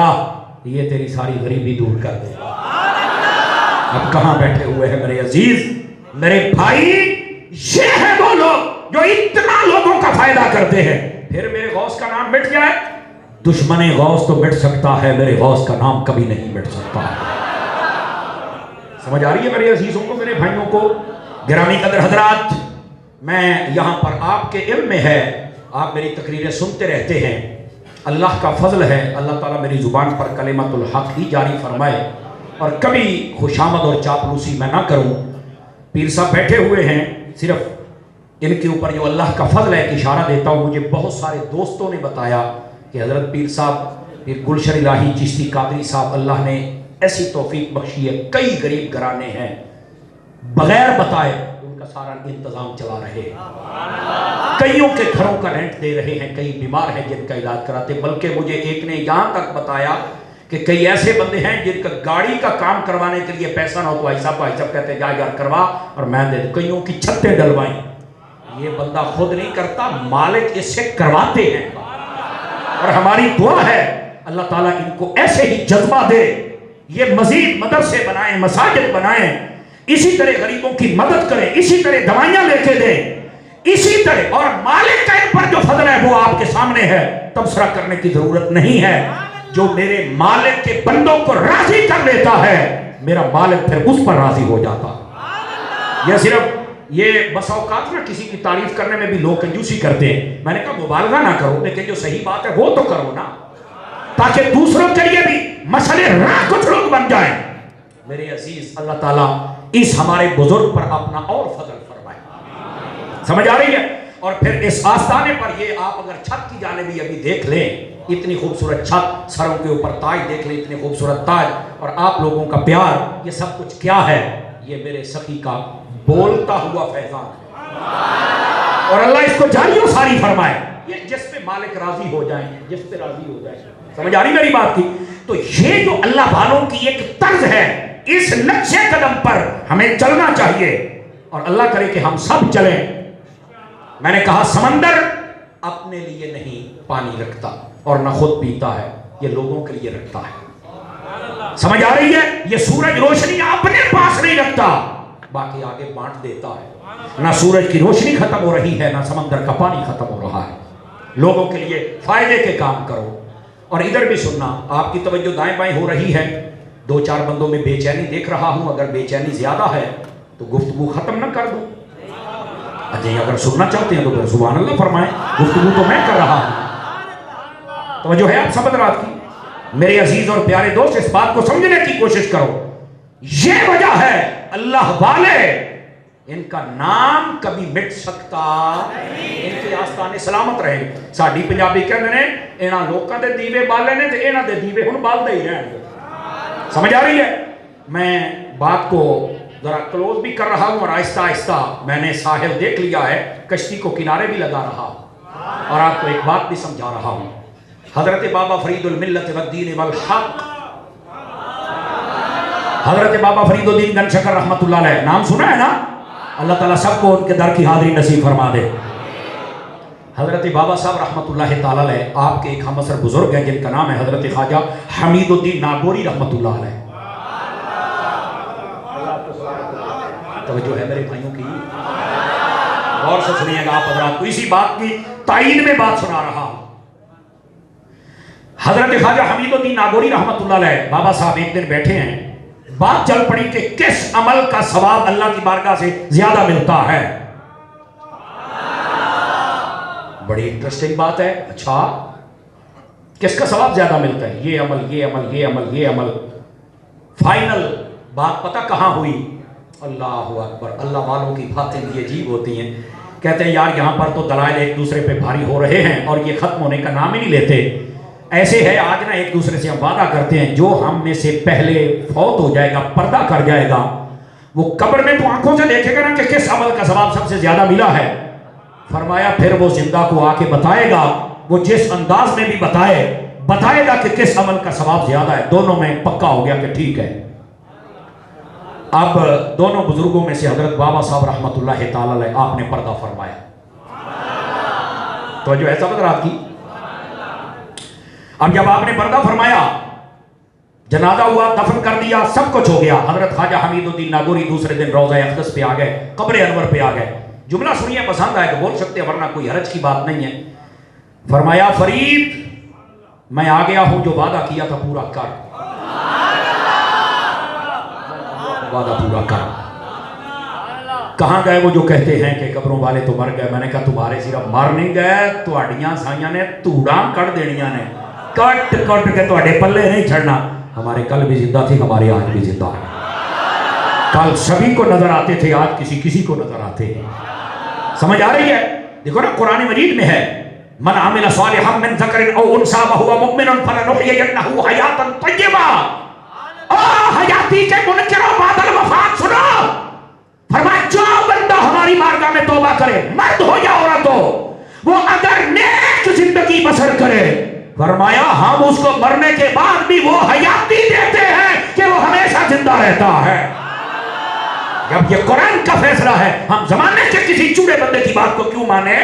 یہ تیری ساری غریبی دور کر دے۔ اب کہاں بیٹھے ہوئے ہیں میرے عزیز، میرے بھائی، یہ ہے وہ لوگ جو اتنا لوگوں کا فائدہ کرتے ہیں، پھر میرے غوث کا نام مٹ جائے، دشمن غوث تو مٹ سکتا ہے، میرے غوث کا نام کبھی نہیں مٹ سکتا۔ سمجھ آ رہی ہے میرے عزیزوں کو، میرے بھائیوں کو؟ گرامی قدر حضرات، میں یہاں پر آپ کے علم میں ہے، آپ میری تقریریں سنتے رہتے ہیں، اللہ کا فضل ہے، اللہ تعالیٰ میری زبان پر کلمت الحق ہی جاری فرمائے اور کبھی خوشامد اور چاپلوسی میں نہ کروں۔ پیر صاحب بیٹھے ہوئے ہیں، صرف ان کے اوپر جو اللہ کا فضل ہے ایک اشارہ دیتا ہوں۔ مجھے بہت سارے دوستوں نے بتایا کہ حضرت پیر صاحب، پیر گلشن الہی چشتی قادری صاحب، اللہ نے ایسی توفیق بخشی ہے، کئی غریب گھرانے ہیں بغیر بتائے ان کا سارا انتظام چلا رہے ہیں، کئیوں کے گھروں کا رینٹ دے رہے ہیں، کئی بیمار ہیں جن کا علاج کراتے، بلکہ مجھے ایک نے یہاں تک بتایا کہ کئی ایسے بندے ہیں جن کا گاڑی کا کام کروانے کے لیے پیسہ نہ ہو تو بھائی صاحب کہتے ہیں جا یار کروا اور میں دے دوں، کئیوں کی چھتیں ڈلوائیں۔ یہ بندہ خود نہیں کرتا، مالک اس سے کرواتے ہیں، اور ہماری دعا ہے اللہ تعالیٰ ان کو ایسے ہی جذبہ دے، یہ مزید مدرسے بنائیں، مساجد بنائیں، اسی طرح غریبوں کی مدد کریں، اسی طرح دوائیاں لے کے دیں، اسی طرح، اور مالک کا ان پر جو فضل ہے وہ آپ کے سامنے ہے، تبصرہ کرنے کی ضرورت نہیں ہے۔ جو میرے مالک کے بندوں کو راضی کر لیتا ہے، میرا مالک پھر اس پر راضی ہو جاتا۔ یہ صرف یہ بس اوقات نا کسی کی تعریف کرنے میں بھی لوگ کنجوسی کرتے ہیں. میں نے کہا مبالغہ نہ کرو، لیکن جو صحیح بات ہے وہ تو کرو نا، تاکہ دوسروں کے لیے بھی مسئلے راہ کچھ لوگ بن جائیں. میرے عزیز، اللہ تعالیٰ اس ہمارے بزرگ پر اپنا اور فضل فرمائے. سمجھ آ رہی ہے؟ اور پھر اس آستانے پر یہ آپ اگر چھت کی جانب بھی ابھی دیکھ لیں، اتنی خوبصورت چھت، سروں کے اوپر تاج دیکھ لیں، اتنے خوبصورت تاج، اور آپ لوگوں کا پیار، یہ سب کچھ کیا ہے؟ یہ میرے سخی کا بولتا ہوا فیضان ہے. اور اللہ اس کو جاری و ساری فرمائے. یہ جس پہ مالک راضی ہو جائیں، جس پہ راضی ہو جائیں. سمجھ آ رہی میری بات کی؟ تو یہ جو اللہ والوں کی ایک طرز ہے، اس نقشے قدم پر ہمیں چلنا چاہیے، اور اللہ کرے کہ ہم سب چلیں. میں نے کہا سمندر اپنے لیے نہیں پانی رکھتا اور نہ خود پیتا ہے، یہ لوگوں کے لیے رکھتا ہے. سمجھ آ رہی ہے؟ یہ سورج روشنی اپنے پاس نہیں رکھتا، باقی آگے بانٹ دیتا ہے. نہ سورج کی روشنی ختم ہو رہی ہے، نہ سمندر کا پانی ختم ہو رہا ہے. لوگوں کے لیے فائدے کے کام کرو. اور ادھر بھی سننا، آپ کی توجہ دائیں بائیں ہو رہی ہے، دو چار بندوں میں بے چینی دیکھ رہا ہوں. اگر بے چینی زیادہ ہے تو گفتگو ختم نہ کر دوں. اچھا، اگر سننا چاہتے ہیں تو پھر سبحان اللہ فرمائیں، گفتگو تو میں کر رہا ہوں. توجہ ہے آپ سب حضرات کی؟ میرے عزیز اور پیارے دوست، اس بات کو سمجھنے کی کوشش کرو. یہ وجہ ہے اللہ والے، ان کا نام کبھی مٹ سکتا، ان کے آستانے سلامت رہے. ساڈی پنجابی کہندے نے انہاں لوکاں دے دیوے بالے نے تے انہاں دے دیوے ہن بالدے ہی رہن گے. سمجھ آ رہی ہے؟ میں بات کو ذرا کلوز بھی کر رہا ہوں، اور آہستہ آہستہ میں نے ساحل دیکھ لیا ہے، کشتی کو کنارے بھی لگا رہا ہوں، اور آپ کو ایک بات بھی سمجھا رہا ہوں. حضرت بابا فرید الملت والدین والحق، حضرت بابا فرید الدین گن شکر رحمت اللہ علیہ، نام سنا ہے نا؟ اللہ تعالیٰ سب کو ان کے در کی حاضری نصیب فرما دے. حضرت بابا صاحب رحمت اللہ تعالیٰ علیہ، آپ کے ایک ہم عصر بزرگ ہیں جن کا نام ہے حضرت خواجہ حمید الدین ناگوری رحمت اللہ علیہ. توجہ ہے میرے بھائیوں کی؟ غور سے سنیے گا آپ حضرات کو، اسی بات کی تائید میں بات سنا رہا ہوں. حضرت خواجہ حمید الدین ناگوری رحمت اللہ علیہ، بابا صاحب ایک دن بیٹھے ہیں، بات چل پڑی کہ کس عمل کا ثواب اللہ کی بارگاہ سے زیادہ ملتا ہے. بڑی انٹرسٹنگ بات ہے. اچھا، کس کا ثواب زیادہ ملتا ہے؟ یہ عمل، یہ عمل، یہ عمل، یہ عمل. فائنل بات پتہ کہاں ہوئی؟ اللہ اکبر، اللہ والوں کی باتیں بھی عجیب ہوتی ہیں. کہتے ہیں یار یہاں پر تو دلائل ایک دوسرے پہ بھاری ہو رہے ہیں اور یہ ختم ہونے کا نام ہی نہیں لیتے. ایسے ہے آج نا ایک دوسرے سے ہم وعدہ کرتے ہیں، جو ہم میں سے پہلے فوت ہو جائے گا، پردہ کر جائے گا، وہ قبر میں تو آنکھوں سے دیکھے گا نا کہ کس عمل کا ثواب سب سے زیادہ ملا ہے. فرمایا پھر وہ زندہ کو آ کے بتائے گا، وہ جس انداز میں بھی بتائے گا کہ کس عمل کا ثواب زیادہ ہے. دونوں میں پکا ہو گیا کہ ٹھیک ہے. اب دونوں بزرگوں میں سے حضرت بابا صاحب رحمت اللہ تعالی علیہ، آپ نے پردہ فرمایا. تو جو ایسا حضرات کی، اب جب آپ نے پردہ فرمایا، جنازہ ہوا، دفن کر دیا، سب کچھ ہو گیا. حضرت خواجہ حمید الدین ناگوری دوسرے دن روضہ اقدس پہ آ گئے، قبر انور پہ آ گئے. جملہ سنیے، پسند آئے تو بول سکتے ہیں ورنہ کوئی حرج کی بات نہیں ہے. فرمایا فرید، میں آ گیا ہوں، جو وعدہ کیا تھا پورا کر، وعدہ پورا کر. کہاں گئے وہ جو کہتے ہیں کہ قبروں والے تو مر گئے؟ میں نے کہا تمہارے صرف مر نہیں گئے، تہاڈیاں سائیاں نے توڑاں کٹ دینیاں نے، کٹ کٹ کے تہاڈے پلے نہیں چھڑنا. ہمارے کل بھی زندہ تھے، ہمارے آج بھی زندہ ہیں. کل سبھی کو نظر آتے تھے، آج کسی کو نظر آتے ہیں. سمجھ آ رہی ہے؟ دیکھو نا قرآن مجید میں ہے، من عمل صالحا من ذکر او انثى وهو مؤمن فلنحيينه حیاتا طیبہ. حیاتی کے منکروں بعد الوفات سنو. فرمایا جو بندہ ہماری بارگاہ میں توبہ کرے، مرد ہو یا عورت ہو، وہ اگر نیک زندگی بسر کرے، فرمایا ہم اس کو مرنے کے بعد بھی وہ حیاتی دیتے ہیں کہ وہ ہمیشہ زندہ رہتا ہے. جب یہ قرآن کا فیصلہ ہے، ہم زمانے کے کسی چوڑے بندے کی بات کو کیوں مانے؟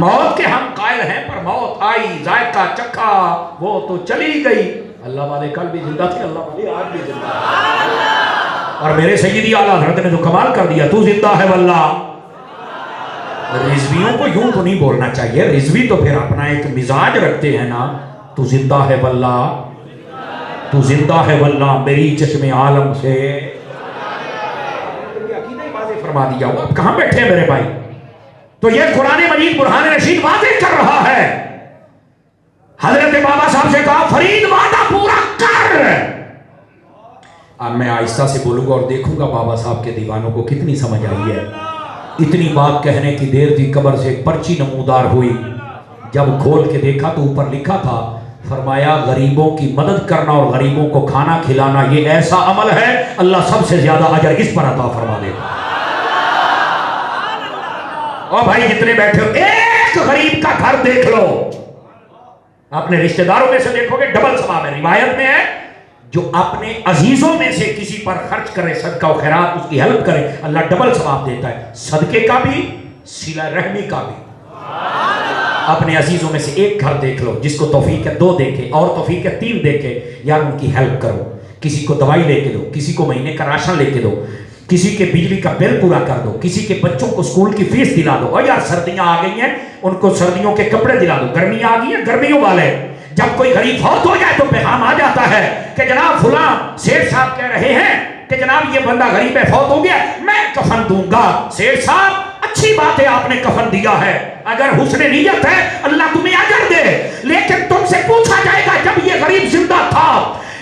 موت کے ہم قائل ہیں، پر موت آئی، ذائقہ چکھا، وہ تو چلی گئی. اللہ والے کل بھی زندہ تھے، اللہ والے آج بھی زندہ ہے. اور میرے سیدی اعلیٰ حضرت نے تو کمال کر دیا، تو زندہ ہے واللہ. رضویوں کو یوں تو نہیں بولنا چاہیے، رضوی تو پھر اپنا ایک مزاج رکھتے ہیں نا. تو زندہ ہے واللہ، تو زندہ ہے واللہ، میری چشم عالم سے. فرما دیا ہو. اب کہاں بیٹھے ہیں میرے بھائی؟ تو یہ قرآن مجید برہان رشید واضح کر رہا ہے. حضرت بابا صاحب سے کہا فرید وعدہ پورا کر. اب میں آہستہ سے بولوں گا اور دیکھوں گا بابا صاحب کے دیوانوں کو کتنی سمجھ آئی ہے. اتنی بات کہنے کی دیر تھی، قبر سے ایک پرچی نمودار ہوئی. جب کھول کے دیکھا تو اوپر لکھا تھا، فرمایا غریبوں کی مدد کرنا اور غریبوں کو کھانا کھلانا یہ ایسا عمل ہے اللہ سب سے زیادہ اجر اس پر عطا فرما دے گا. اور بھائی جتنے بیٹھے ہو ایک غریب کا گھر دیکھ لو، اپنے رشتہ داروں میں سے دیکھو گے ڈبل ثواب ہے. روایت میں ہے جو اپنے عزیزوں میں سے کسی پر خرچ کرے، صدقہ و خیرات، اس کی ہیلپ کرے، اللہ ڈبل ثواب دیتا ہے. صدقے کا بھی، صلہ رحمی کا بھی. اپنے عزیزوں میں سے ایک گھر دیکھ لو جس کو توفیق ہے 2 دیکھے اور توفیق ہے 3 دیکھے، یار ان کی ہیلپ کرو. کسی کو دوائی لے کے دو، کسی کو مہینے کا راشن لے کے دو، کسی کے بجلی کا بل پورا کر دو، کسی کے بچوں کو اسکول کی فیس دلا دو. اور یار سردیاں آ گئی ہیں ان کو سردیوں کے کپڑے دلا دو. گرمیاں آ گئی ہیں گرمیوں والے. جب کوئی غریب فوت ہو جائے تو پیغام آ جاتا ہے کہ جناب فلاں سیٹھ صاحب کہہ رہے ہیں کہ جناب یہ بندہ غریب ہے فوت ہو گیا، میں کفن دوں گا. سیٹھ صاحب اچھی بات ہے آپ نے کفن دیا ہے، اگر حسن نیت ہے اللہ تمہیں اجر دے. لیکن تم سے پوچھا جائے گا جب یہ غریب زندہ تھا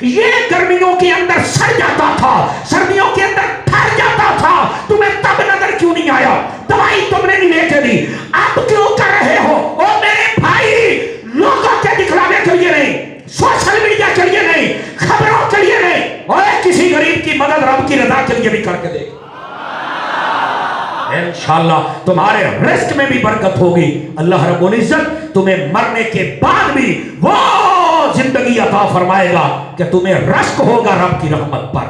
یہ گرمیوں کے اندر سڑ جاتا تھا، سردیوں کے اندر ٹھہر جاتا تھا، تمہیں تب نظر کیوں نہیں آیا؟ دوائی تم نے نہیں لے کے دی، اب کیوں کر رہے ہو؟ او میرے بھائی، لوگوں کے دکھلاوے کے لیے نہیں، سوشل میڈیا کے لیے نہیں، خبروں کے لیے نہیں، اور کسی غریب کی مدد رب کی رضا کے لیے بھی کر کے دیکھ. انشاءاللہ تمہارے رزق میں بھی برکت ہوگی. اللہ رب العزت تمہیں مرنے کے بعد بھی وہ زندگی عطا فرمائے گا کہ تمہیں رزق ہوگا رب کی رحمت پر.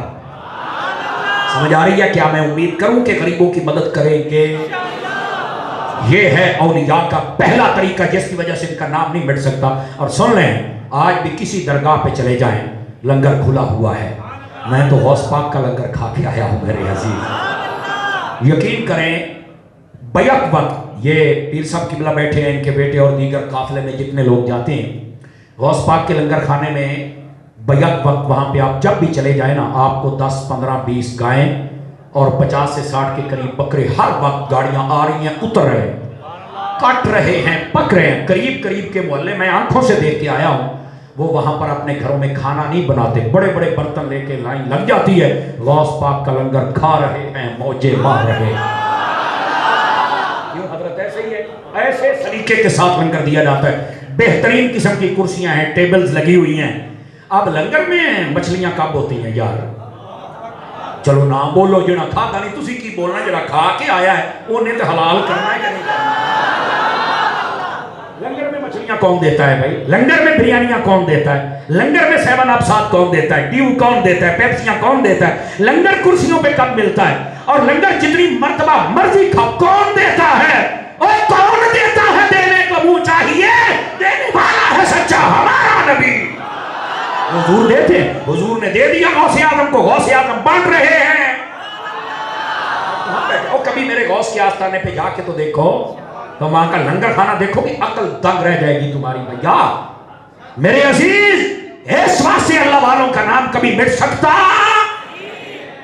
سمجھ آ رہی ہے؟ کیا میں امید کروں کہ غریبوں کی مدد کریں گے؟ یہ ہے اولیاء کا پہلا طریقہ جس کی وجہ سے ان کا نام نہیں مٹ سکتا. اور سن لیں، آج بھی کسی درگاہ پہ چلے جائیں لنگر کھلا ہوا ہے. میں تو غوث پاک کا لنگر کھا کے آیا ہوں میرے عزیز. یقین کریں بیک وقت یہ پیر صاحب قبلہ بیٹھے ہیں، ان کے بیٹے اور دیگر قافلے میں جتنے لوگ جاتے ہیں غوث پاک کے لنگر کھانے میں، بیک وقت وہاں پہ آپ جب بھی چلے جائیں نا آپ کو 10 15 20 گائیں اور 50 سے 60 کے قریب بکرے ہر وقت گاڑیاں آ رہی ہیں، اتر رہے ہیں، کٹ رہے ہیں، پک رہے ہیں. قریب قریب کے محلے میں آنکھوں سے دیکھ کے آیا ہوں، وہ وہاں پر اپنے گھروں میں کھانا نہیں بناتے، بڑے بڑے برتن لے کے لائن لگ جاتی ہے، غوث پاک کا لنگر کھا رہے ہیں، موجے مار رہے ہیں. یہ حضرت ایسے ہی ہے، ایسے سلیقے کے ساتھ لنگر دیا جاتا ہے. بہترین قسم کی کرسیاں ہیں، ٹیبلز لگی ہوئی ہیں. اب لنگر میں مچھلیاں کب ہوتی ہیں یار؟ چلو نام بولو جو نہ کھاتا نہیں، تسی کی بولنا جڑا کھا کے آیا ہے انہیں تو حلال کرنا ہے کہ نہیں کرنا؟ لنگر میں مچھلیاں کون دیتا ہے بھائی؟ لنگر میں بریانیاں کون دیتا ہے؟ لنگر میں 7 اپ ساتھ کون دیتا ہے؟ ڈیو کون دیتا ہے؟ پیپسیاں کون دیتا ہے؟ لنگر کرسیوں پہ کب ملتا ہے؟ اور لنگر جتنی مرتبہ مرضی کھاؤ، کون دیتا ہے؟ اور کون دیتا ہے؟ دینے کو منہ چاہیے، دینے والا ہے سچا ہمارا نبی. حضور دیتے ہیں، حضور نے دے دیا غوث اعظم کو، غوث اعظم بن رہے ہیں. اور کبھی میرے غوث کے آستانے پہ جا کے تو دیکھو، تو وہاں کا لنگر کھانا دیکھو گی عقل دنگ رہ جائے گی تمہاری. بھیا میرے عزیز، اس واسطے اللہ والوں کا نام کبھی مٹ سکتا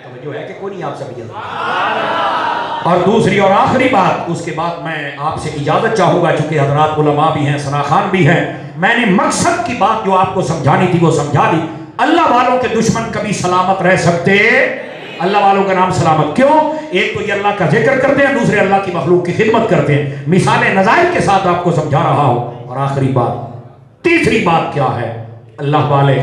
توجہ ہے کہ کوئی نہیں آپ سب یہ. اور دوسری اور آخری بات، اس کے بعد میں آپ سے اجازت چاہوں گا چونکہ حضرات علماء بھی ہیں، ثنا خان بھی ہیں. میں نے مقصد کی بات جو آپ کو سمجھانی تھی وہ سمجھا دی. اللہ والوں کے دشمن کبھی سلامت رہ سکتے؟ اللہ والوں کا نام سلامت کیوں؟ ایک تو یہ اللہ کا ذکر کرتے ہیں، دوسرے اللہ کی مخلوق کی خدمت کرتے ہیں. مثالیں نظائر کے ساتھ آپ کو سمجھا رہا ہوں. اور آخری بات، تیسری بات کیا ہے؟ اللہ والے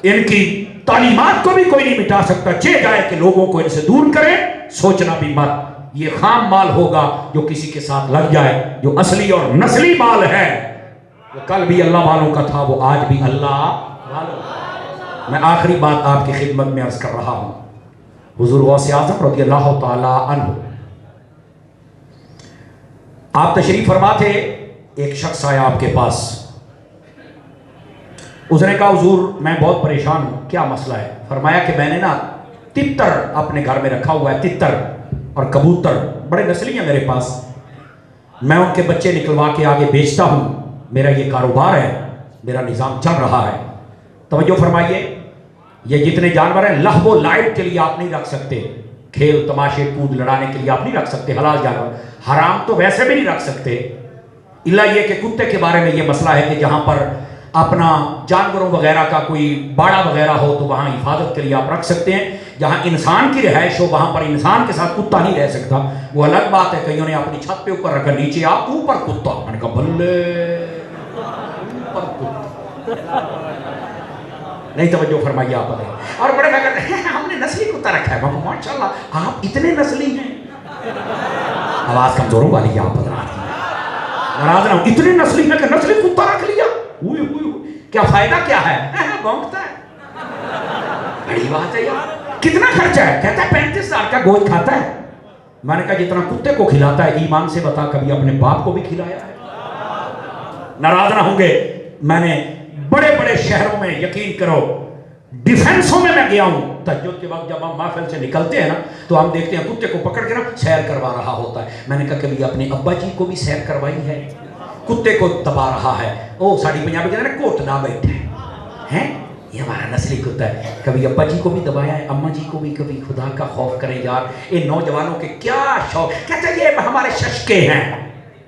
ان کی تعلیمات کو بھی کوئی نہیں مٹا سکتا، چاہے جائے کہ لوگوں کو ان سے دور کرے. سوچنا بھی مت یہ خام مال ہوگا جو کسی کے ساتھ لگ جائے. جو اصلی اور نسلی مال ہے وہ کل بھی اللہ والوں کا تھا، وہ آج بھی اللہ والوں کا. میں آخری بات آپ کی خدمت میں عرض کر رہا ہوں. حضور غوث اعظم رضی اللہ تعالی عنہ آپ تشریف فرما تھے. ایک شخص آیا آپ کے پاس، اس نے کہا حضور میں بہت پریشان ہوں، کیا مسئلہ ہے؟ فرمایا کہ میں نے نا تتر اپنے گھر میں رکھا ہوا ہے، تتر اور کبوتر بڑے نسلی ہیں میرے پاس. میں ان کے بچے نکلوا کے آگے بیچتا ہوں، میرا یہ کاروبار ہے، میرا نظام چل رہا ہے. توجہ فرمائیے، یہ جتنے جانور ہیں لہو و لعب کے لیے آپ نہیں رکھ سکتے. کھیل تماشے کود لڑانے کے لیے آپ نہیں رکھ سکتے حلال جانور. حرام تو ویسے بھی نہیں رکھ سکتے، الا یہ کہ کتے کے بارے میں یہ مسئلہ ہے کہ جہاں پر اپنا جانوروں وغیرہ کا کوئی باڑا وغیرہ ہو تو وہاں حفاظت کے لیے آپ رکھ سکتے ہیں. جہاں انسان کی رہائش ہو وہاں پر انسان کے ساتھ کتا نہیں رہ سکتا، وہ الگ بات ہے. کئیوں نے اپنی چھت پہ اوپر رکھا، نیچے آپ اوپر کتا. میں نے کہا بلے اوپر کتا، نہیں توجہ فرمائیے آپ نے. اور بڑے میں کہتے ہیں ہم نے نسلی کتا رکھا ہے. ماشاءاللہ آپ اتنے نسلی ہیں. آواز کمزوروں والی آپ حضرات کی ناراض نہ ہو. اتنے نسلی ہیں کہ نسلی کتا رکھ لیا. کیا فائدہ کیا ہے؟ بھونکتا ہے. بڑی بات ہے یار. کتنا خرچہ ہے؟ کہتا ہے 35,000 کا گوشت کھاتا ہے. میں نے کہا جتنا کتے کو کھلاتا ہے ایمان سے بتا کبھی اپنے باپ کو بھی کھلایا ہے؟ ناراض نہ ہوں گے. میں نے بڑے بڑے شہروں میں یقین کرو ڈیفنسوں میں گیا ہوں. تہجد کے وقت جب ہم محفل سے نکلتے ہیں نا تو ہم دیکھتے ہیں کتے کو پکڑ کے نا سیر کروا رہا ہوتا ہے. میں نے کہا کبھی اپنے ابا جی کو بھی سیر کروائی ہے؟ کتے کو دبا رہا ہے. او ساڑی پنجابی کہتے ہیں کوٹ نہ بیٹھے ہیں، یہ ہمارا نسلی کتا ہے. کبھی ابا جی کو بھی دبایا ہے، اماں جی کو بھی. کبھی خدا کا خوف کریں یار، ان نوجوانوں کے کیا شوق. کہتے ہیں یہ ہمارے ششکے ہیں.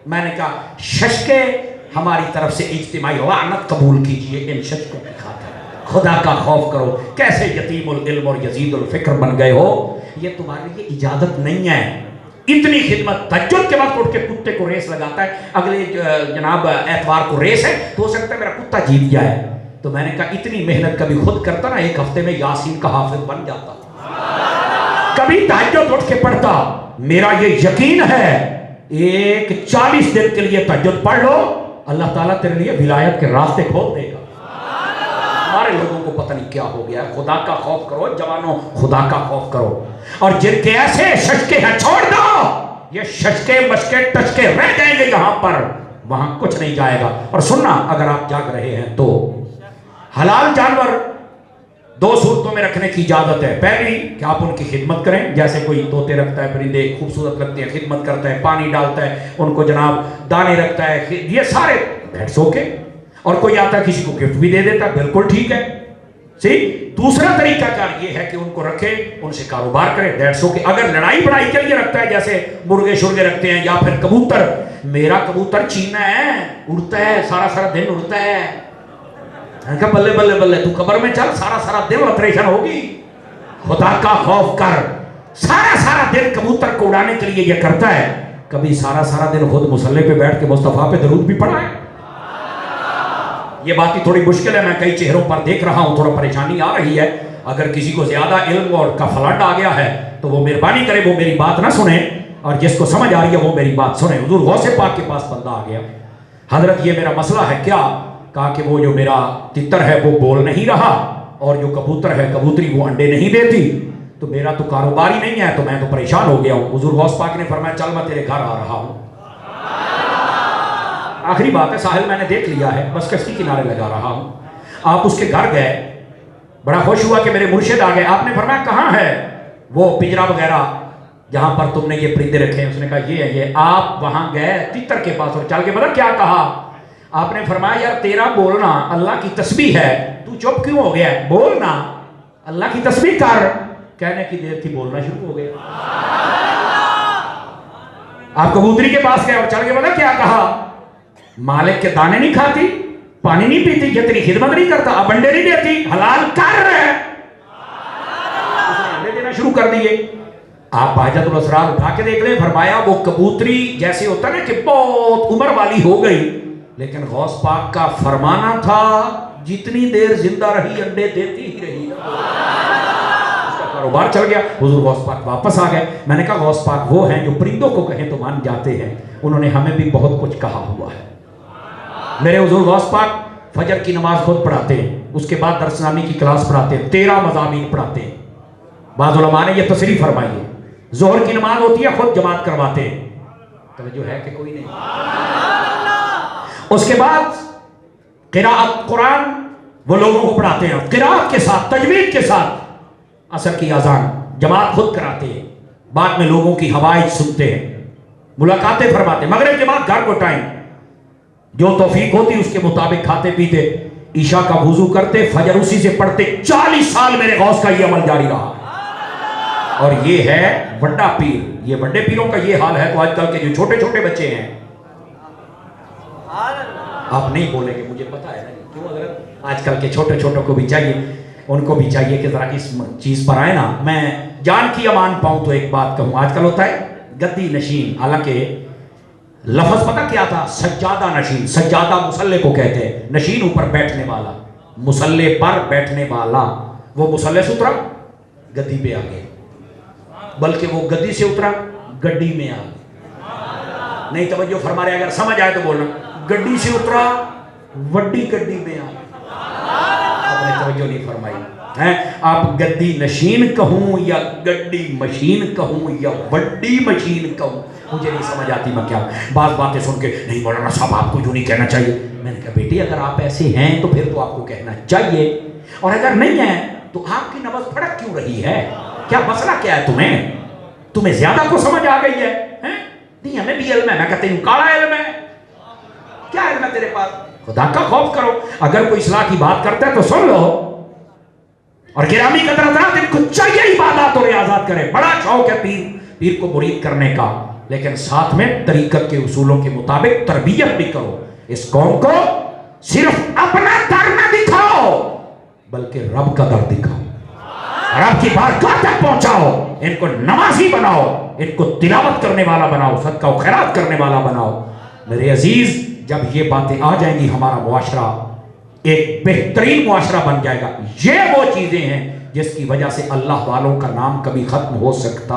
میں نے کہا ششکے ہماری طرف سے اجتماعی لعنت قبول کیجئے ان ششکوں کی خاطر. خدا کا خوف کرو. کیسے یتیم العلم اور یزید الفکر بن گئے ہو. یہ تمہارے لیے اجازت نہیں ہے. اتنی خدمت. تہجد کے وقت اٹھ کے کتے کو ریس لگاتا ہے. اگلے جناب اتوار کو ریس ہے تو ہو سکتا ہے میرا کتا جیت جائے. تو میں نے کہا اتنی محنت کبھی خود کرتا نا ایک ہفتے میں یاسین کا حافظ بن جاتا. کبھی تہجد اٹھ کے پڑھتا. میرا یہ یقین ہے ایک 40 دن کے لیے تہجد پڑھ لو اللہ تعالیٰ تیرے لیے ولایت کے راستے کھول دے گا. ہمارے لوگوں کو پتہ نہیں کیا ہو گیا ہے. خدا کا خوف کرو جوانوں، خدا کا خوف کرو. اور جن کے ایسے ششکے ہیں چھوڑ دو. یہ ششکے مشکے ٹچکے رہ جائیں گے یہاں پر، وہاں کچھ نہیں جائے گا. اور سننا اگر آپ جاگ رہے ہیں تو حلال جانور 2 صورتوں میں رکھنے کی اجازت ہے. پہلی کہ آپ ان کی خدمت کریں، جیسے کوئی طوطے رکھتا ہے، پرندے خوبصورت لگتے ہیں، خدمت کرتا ہے، پانی ڈالتا ہے، ان کو جناب دانے رکھتا ہے، یہ سارے بھیڑسوں کے. اور کوئی آتا ہے کسی کو گفٹ بھی دے دیتا ہے، بالکل ٹھیک ہے. دوسرا طریقہ کار یہ ہے کہ ان کو رکھے، ان سے کاروبار کرے. 150 کے اگر لڑائی بڑائی کے لیے رکھتا ہے جیسے مرغے شرغے رکھتے ہیں یا پھر کبوتر. میرا کبوتر چینا ہے، اڑتا ہے سارا دن اڑتا ہے. کہا بلے بلے بلے تو قبر میں چل، سارا دن آپریشن ہوگی. خدا کا خوف کر. سارا دن کبوتر کو اڑانے کے لیے یہ کرتا ہے. کبھی سارا دن خود مصلی پہ بیٹھ کے مصطفیٰ پہ درود بھی پڑھا ہے. یہ بات ہی تھوڑی مشکل ہے. میں کئی چہروں پر دیکھ رہا ہوں تھوڑا پریشانی آ رہی ہے. اگر کسی کو زیادہ علم اور کا فلٹ آ گیا ہے تو وہ مہربانی کرے وہ میری بات نہ سنیں، اور جس کو سمجھ آ رہی ہے وہ میری بات سنیں. حضور غوث پاک کے پاس بندہ آ گیا. حضرت یہ میرا مسئلہ ہے کیا؟ کہا کہ وہ جو میرا تتر ہے وہ بول نہیں رہا، اور جو کبوتر ہے کبوتری وہ انڈے نہیں دیتی، تو میرا تو کاروبار ہی نہیں ہے، تو میں تو پریشان ہو گیا ہوں. حضور غوث پاک نے فرمایا چل میں تیرے گھر آ رہا ہوں. آخری بات ہے، ساحل میں نے دیکھ لیا ہے، بس کشتی کنارے لگا رہا ہوں. آپ اس کے گھر گئے، بڑا خوش ہوا کہ میرے مرشد آ گئے. آپ نے فرمایا کہاں ہے وہ پنجرا وغیرہ جہاں پر تم نے یہ پرندے رکھے ہیں؟ اس نے کہا یہ ہے یہ. آپ وہاں گئے تتر کے پاس اور چل کے پتا کیا کہا؟ آپ نے فرمایا یار تیرا بولنا اللہ کی تسبیح ہے، تو چپ کیوں ہو گیا ہے؟ بولنا اللہ کی تسبیح کر. کہنے کی دیر تھی بولنا شروع ہو گیا. آپ کبوتری کے پاس گئے اور چل کے پتا کیا کہا؟ مالک کے دانے نہیں کھاتی، پانی نہیں پیتی، یہ تیری خدمت نہیں کرتا، اب انڈے نہیں دیتی، حلال کر رہے. اس نے انڈے دینا شروع کر دیے. آپ بہجت الاسرار اٹھا کے دیکھ لیں. فرمایا وہ کبوتری جیسے ہوتا ہے نا کہ بہت عمر والی ہو گئی، لیکن غوث پاک کا فرمانا تھا جتنی دیر زندہ رہی انڈے دیتی ہی رہی. اس کا کاروبار چل گیا. حضور غوث پاک واپس آ گئے. میں نے کہا غوث پاک وہ ہیں جو پرندوں کو کہیں تو مان جاتے ہیں، انہوں نے ہمیں بھی بہت کچھ کہا ہوا ہے. میرے حضور غوث پاک فجر کی نماز خود پڑھاتے ہیں، اس کے بعد درس نامی کی کلاس پڑھاتے ہیں، 13 مضامین پڑھاتے ہیں. بعض علماء نے یہ تصریح فرمائی ہے. ظہر کی نماز ہوتی ہے خود جماعت کرواتے ہیں. توجہ ہے کہ کوئی نہیں؟ اس کے بعد قراءت قرآن وہ لوگوں کو پڑھاتے ہیں، قراءت کے ساتھ تجوید کے ساتھ. عصر کی اذان جماعت خود کراتے ہیں. بعد میں لوگوں کی حوائج سنتے ہیں، ملاقاتیں فرماتے ہیں. مغرب کے بعد گھر کو ٹائم جو توفیق ہوتی اس کے مطابق کھاتے پیتے، عشاء کا وضو کرتے، فجر اسی سے پڑھتے. 40 سال میرے غوث کا یہ عمل جاری رہا. اور یہ ہے بڑا پیر. یہ بڑے پیروں کا یہ حال ہے تو آج کل کے جو چھوٹے چھوٹے بچے ہیں, آپ نہیں بولیں گے مجھے پتا ہے نا کیوں حضرت, آج کل کے چھوٹے چھوٹوں کو بھی چاہیے, ان کو بھی چاہیے کہ ذرا اس چیز پر آئے نا. میں جان کی امان پاؤں تو ایک بات کہوں, آج کل ہوتا ہے گدی نشین, حالانکہ لفظ پتہ کیا تھا, سجادہ نشین. سجادہ مصلے کو کہتے ہیں, نشین اوپر بیٹھنے والا, مصلے پر بیٹھنے والا. وہ مصلے سے اترا گدی پہ آ گیا, بلکہ وہ گدی سے اترا گڈی میں آ گیا. نہیں توجہ فرما رہے, اگر سمجھ آئے تو بولنا, گڈی سے اترا وڈی گڈی میں آ گیا. آپ نے توجہ نہیں فرمائی. آپ گدی نشین کہوں یا گڈی مشین کہوں یا وڈی مشین کہوں, مجھے نہیں سمجھ آتی میں کیا. بعض باتیں سن کے نہیں مولانا صاحب آپ کو جو نہیں کہنا چاہیے. میں نے کہا بیٹی اگر آپ ایسے ہیں تو پھر تو آپ کو کہنا چاہیے, اور اگر نہیں ہیں تو آپ کی نبض پھڑک کیوں رہی ہے؟ کیا مسئلہ کیا ہے تمہیں زیادہ کو سمجھ آ گئی ہے؟ نہیں ہمیں بھی علم ہے. میں کہتے ہیں کاڑا علم ہے, کیا علم ہے تیرے پاس؟ خدا کا خوف کرو. اگر کوئی اصلاح کی بات کرتا ہے تو سن لو, اور گرامی قدر حضرات ان کو چاہیے عبادات اور ریاضات کرے. بڑا شوق ہے پیر کو مرید کرنے کا, لیکن ساتھ میں طریقت کے اصولوں کے مطابق تربیت بھی کرو. اس قوم کو صرف اپنا در نہ دکھاؤ بلکہ رب کا در دکھاؤ, رب کی بارگاہ تک پہنچاؤ. ان کو نمازی بناؤ, ان کو تلاوت کرنے والا بناؤ, صدقہ و خیرات کرنے والا بناؤ. میرے عزیز, جب یہ باتیں آ جائیں گی ہمارا معاشرہ ایک بہترین معاشرہ بن جائے گا. یہ وہ چیزیں ہیں جس کی وجہ سے اللہ والوں کا نام کبھی ختم ہو سکتا.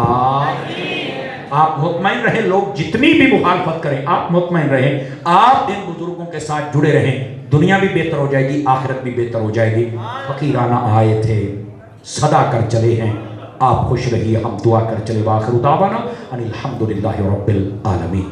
آپ مطمئن رہیں, لوگ جتنی بھی مخالفت کریں آپ مطمئن رہیں, آپ ان بزرگوں کے ساتھ جڑے رہیں, دنیا بھی بہتر ہو جائے گی, آخرت بھی بہتر ہو جائے گی. فقیرانہ آئے تھے, صدا کر چلے ہیں, آپ خوش رہیے, ہم دعا کر چلے. وآخر دعوانا ان الحمدللہ رب العالمین.